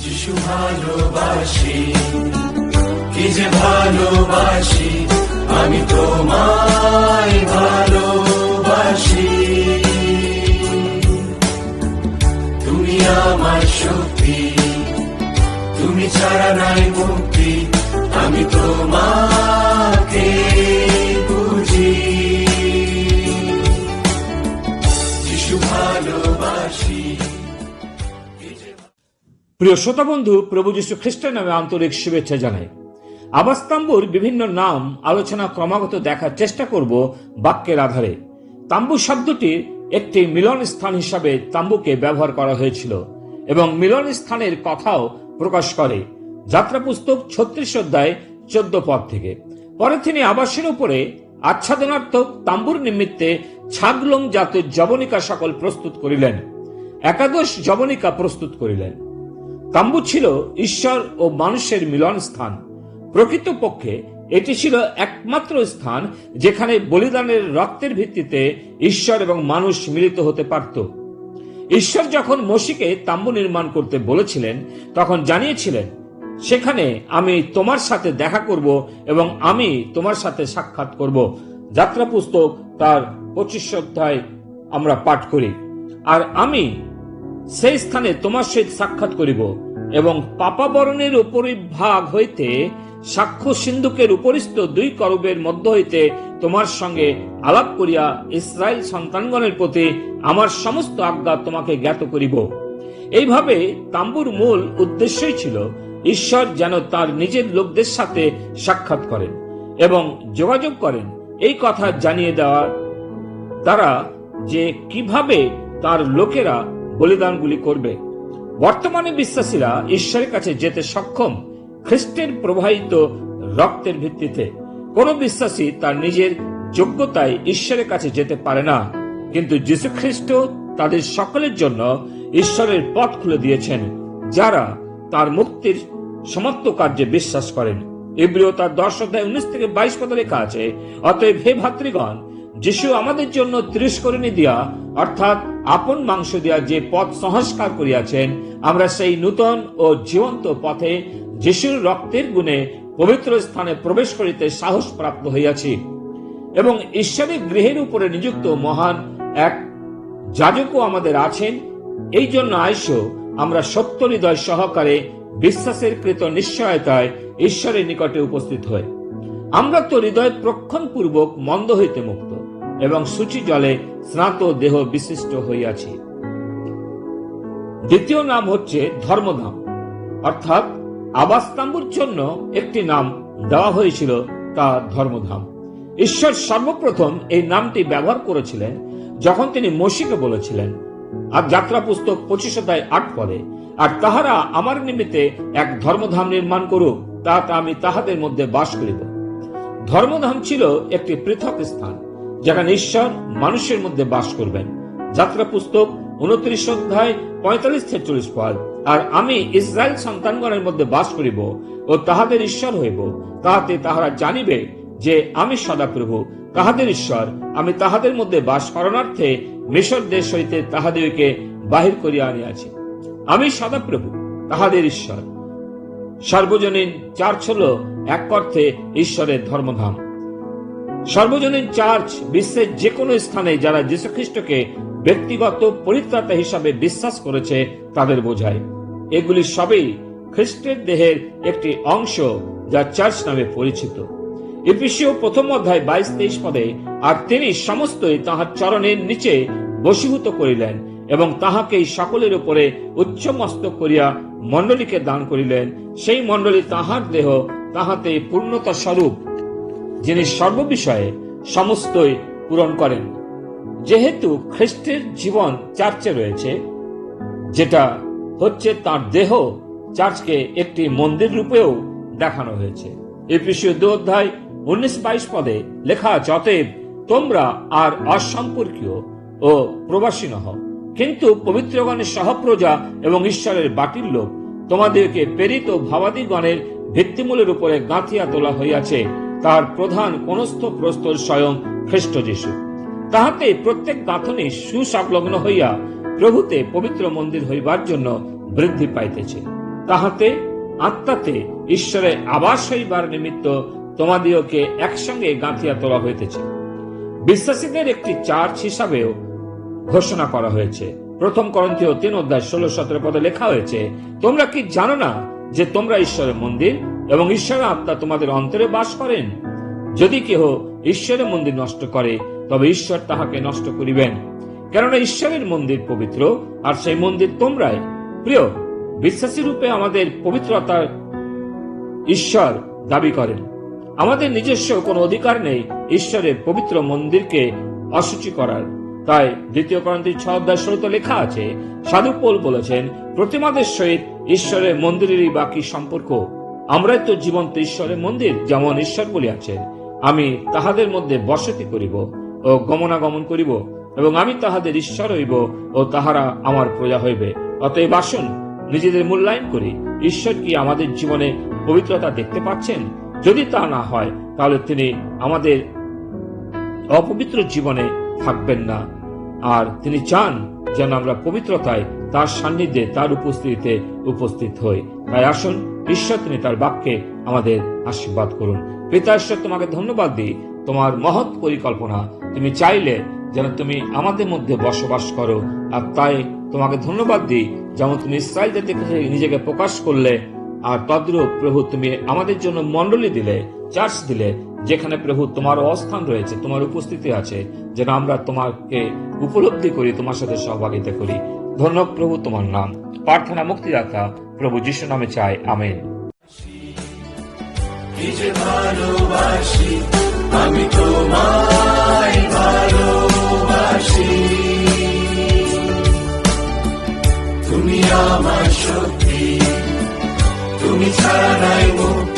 যিশু ভালোবাসি, কি যে ভালোবাসি, আমি তোমায় ভালোবাসি। তুমি আমার শক্তি, তুমি ছাড়া নাই মুক্তি, আমি তোমাকে বুঝি। যিশু ভালোবাসি। প্রিয় শ্রোতা বন্ধু, প্রভু যীশু খ্রিস্টের নামে আন্তরিক শুভেচ্ছা জানাই। আবাসতাম্বুর বিভিন্ন নাম আলোচনা ক্রমাগত দেখার চেষ্টা করব বাক্যের আধারে। তাম্বু শব্দটি একটি মিলন স্থান হিসাবে তাম্বুকে ব্যবহার করা হয়েছিল এবং মিলন স্থানের কথাও প্রকাশ করে। যাত্রা পুস্তক 36 অধ্যায় 14 পদ থেকে। পরে তিনি আবাসের উপরে আচ্ছাদনার্থক তাম্বুর নিমিত্তে ছাগলং জাতের যবনিকা সকল প্রস্তুত করিলেন, একাদশ যবনিকা প্রস্তুত করিলেন। তাম্বু ছিল ঈশ্বর ও মানুষের মিলন স্থান। প্রকৃতপক্ষে এটি ছিল একমাত্র স্থান যেখানে বলিদানের রক্তের ভিত্তিতে ঈশ্বর এবং মানুষ মিলিত হতে পারত। ঈশ্বর যখন মোশিকে তাম্বু নির্মাণ করতে বলেছিলেন তখন জানিয়েছিলেন, সেখানে আমি তোমার সাথে দেখা করব এবং আমি তোমার সাথে সাক্ষাৎ করব। যাত্রা পুস্তক তার 25 অধ্যায় আমরা পাঠ করি। আর আমি সেই স্থানে তোমার সহিত সাক্ষাৎ করিব এবং পাপাবরণের উপরিভাগ হইতে সাক্ষ্য সিন্ধুকের উপরিস্থ 2 করবের মধ্য হইতে তোমার সঙ্গে আলাপ করিয়া ইসরায়েল সন্তানগণের প্রতি আমার সমস্ত আজ্ঞা তোমাকে জ্ঞাত করিব। এইভাবে তাম্বুর মূল উদ্দেশ্যই ছিল ঈশ্বর যেন তার নিজের লোকদের সাথে সাক্ষাৎ করেন এবং যোগাযোগ করেন, এই কথা জানিয়ে দেওয়ার দ্বারা যে কিভাবে তার লোকেরা বলিদানগুলি করবে। বর্তমানে বিশ্বাসীরা ঈশ্বরের কাছে যেতে সক্ষম খ্রিস্টের প্রবাহিত রক্তের ভিত্তিতে। কোন বিশ্বাসী তার নিজের যোগ্যতায় ঈশ্বরের কাছে যেতে পারে না, কিন্তু যীশু খ্রিস্ট তাদের সকলের জন্য ঈশ্বরের পথ খুলে দিয়েছেন যারা তার মুক্তির সমাপ্ত কার্যে বিশ্বাস করেন। ইব্রিয় তার 10 অধ্যায় 19 থেকে 22 পদে লেখা আছে, অতএব হে ভাতৃগণ, যিশু আমাদের জন্য তিরস্করণী দিয়া অর্থাৎ আপন মাংস দিয়া যে পথ সংস্কার করিয়াছেন, আমরা সেই নূতন ও জীবন্ত পথে যিশুর রক্তের গুণে পবিত্র স্থানে প্রবেশ করিতে সাহস প্রাপ্ত হইয়াছি এবং ঈশ্বরের গৃহের উপরে নিযুক্ত মহান এক যাজকও আমাদের আছেন। এই জন্য আইসো আমরা সত্য হৃদয় সহকারে বিশ্বাসের কৃত নিশ্চয়তায় ঈশ্বরের নিকটে উপস্থিত হই। আমরা তো হৃদয় প্রক্ষণ পূর্বক মন্দ হইতে মুক্ত এবং সূচি জলে স্নাত দেহ বিশিষ্ট হইয়াছি। দ্বিতীয় নাম হচ্ছে ধর্মধাম, অর্থাৎ আবাসতাম্বুর জন্য একটি নাম দেওয়া হয়েছিল, তা ধর্মধাম। ঈশ্বর সর্বপ্রথম এই নামটি ব্যবহার করেছিলেন যখন তিনি মোশিকে বলেছিলেন, আর যাত্রা পুস্তক 25 অধ্যায় 8 পদে, আর তাহারা আমার নিমিত্তে এক ধর্মধাম নির্মাণ করুক, তাতে আমি তাহাদের মধ্যে বাস করিব। ধর্মধাম ছিল একটি পৃথক স্থান যেখানে ঈশ্বর মানুষের মধ্যে বাস করবেন। যাত্রা পুস্তক 29 অধ্যায় 45-46 পদ, আর আমি ইসরায়েল সন্তানগণের মধ্যে বাস করিব ও তাহাদের ঈশ্বর হইব, তাহাতে তাহারা জানিবে যে আমি সদাপ্রভু তাহাদের ঈশ্বর, আমি তাহাদের মধ্যে বাস করণার্থে মিশর দেশ হইতে তাহাদেরকে বাহির করিয়া আনিয়াছি। আমি সদাপ্রভু তাহাদের ঈশ্বর। সর্বজনীন চার্চ হল এক অর্থে ঈশ্বরের ধর্মধাম। সর্বজনীন চার্চ বিশ্বের যে কোনো স্থানে যারা যীশু খ্রিস্টকে ব্যক্তিগত পরিত্রাতা হিসাবে বিশ্বাস করেছে তাদের বোঝায়। এগুলি সবই খ্রিস্টের দেহের একটি অংশ যা চার্চ নামে পরিচিত। এফেসীয় 1 অধ্যায় 22-23 পদে, আর তিনি সমস্তই তাহার চরণের নিচে বশীভূত করিলেন এবং তাহাকেই সকলের উপরে উচ্চ মস্তক করিয়া মণ্ডলীকে দান করিলেন। সেই মণ্ডলী তাহার দেহ, তাহাতে পূর্ণতা স্বরূপ, যিনি সর্ববিষয়ে সমস্তই পূরণ করেন। যেহেতু খ্রিস্টের জীবন চার্চে রয়েছে, যেটা হচ্ছে তার দেহ, চার্চকে একটি মন্দির রূপেও দেখানো হয়েছে। এফেসীয় 2 অধ্যায় 19-22 পদে লেখা আছে, অতএব তোমরা আর অসম্পর্কীয় ও প্রবাসী নহ, কিন্তু পবিত্রগণের সহপ্রজা এবং ঈশ্বরের বাটির লোক, তোমাদেরকে প্রেরিত ভাবাদিগণের ভিত্তিমূলের উপরে গাঁথিয়া তোলা হইয়াছে, তার প্রধান কোনস্থ প্রস্তর স্বয়ং খ্রিস্ট যীশু। তাহাতে প্রত্যেক গাঁথনি সুসংলগ্ন হইয়া প্রভুতে পবিত্র মন্দির হইবার জন্য বৃদ্ধি পাইতেছে। তাহাতে আত্মাতে ঈশ্বরের আবাস হইবার নিমিত্ত তোমাদিওকে একসঙ্গে গাঁথিয়া তোলা হইতেছে। বিশ্বাসীদের একটি চার্চ হিসাবেও ঘোষণা করা হয়েছে। 1 করন্থীয় 3:16-17 পদে লেখা হয়েছে, তোমরা কি জানো না যে তোমরা ঈশ্বরের মন্দির এবং ঈশ্বরের আত্মা তোমাদের অন্তরে বাস করেন? যদি কেহ ঈশ্বরের মন্দির নষ্ট করে, তবে ঈশ্বর তাহাকে নষ্ট করিবেন। কেননা ঈশ্বরের মন্দির পবিত্র, আর সেই মন্দির তোমরাই। প্রিয়, বিশ্বাসী রূপে আমাদের পবিত্রতার ঈশ্বর দাবি করেন। আমাদের নিজস্ব কোনো অধিকার নেই ঈশ্বরের পবিত্র মন্দিরকে অসুচি করার। তাই 2 করন্থী 6:16 লেখা আছে, সাধু পৌল বলেছেন, প্রতিমাদের সহিত ঈশ্বরের মন্দিরেরই বাকি সম্পর্ক। আমরাই তো জীবন্ত ঈশ্বরের মন্দির, যেমন ঈশ্বর বলিয়াছেন, আমি তাহাদের মধ্যে বসতি করিব ও গমনাগমন করিব, এবং আমি তাহাদের ঈশ্বর হইব ও তাহারা আমার প্রজা হইবে। অতএব আসুন নিজেদের মূল্যায়ন করি, ঈশ্বর কি আমাদের জীবনে পবিত্রতা দেখতে পাচ্ছেন? যদি তা না হয়, তাহলে তিনি আমাদের অপবিত্র জীবনে থাকবেন না। আর তিনি চান যেন আমরা পবিত্রতায় তার সান্নিধ্যে, তার উপস্থিতিতে উপস্থিত হই। তাই আসুন, ঈশ্বর তিনি তার বাক্যে আমাদের আশীর্বাদ করুন। পিতা ঈশ্বর, তোমাকে ধন্যবাদ দিই, তোমার মহৎ পরিকল্পনা। তুমি চাইলে যেন তুমি আমাদের মধ্যে বসবাস করো, আর তাই তোমাকে ধন্যবাদ দিই, যেমন তুমি ইসরায়েল জাতিকে নিজেকে প্রকাশ করলে, আর তদ্রূপ প্রভু তুমি আমাদের জন্য মণ্ডলী দিলে, চার্চ দিলে, যেখানে প্রভু তোমার অবস্থান রয়েছে, তোমার উপস্থিতি আছে, যেন আমরা তোমাকে উপলব্ধি করি, তোমার সাথে সহভাগিতা করি। ধন্যবাদ প্রভু তোমার নাম। প্রার্থনা মুক্তিদাতা প্রভু যিশু নামে চাই, আমেন। ভালোবাসি আমি তোমায়, ভালোবাসি তুমি আমার শক্তি, তুমি ছাড়া নাই মুক্তি।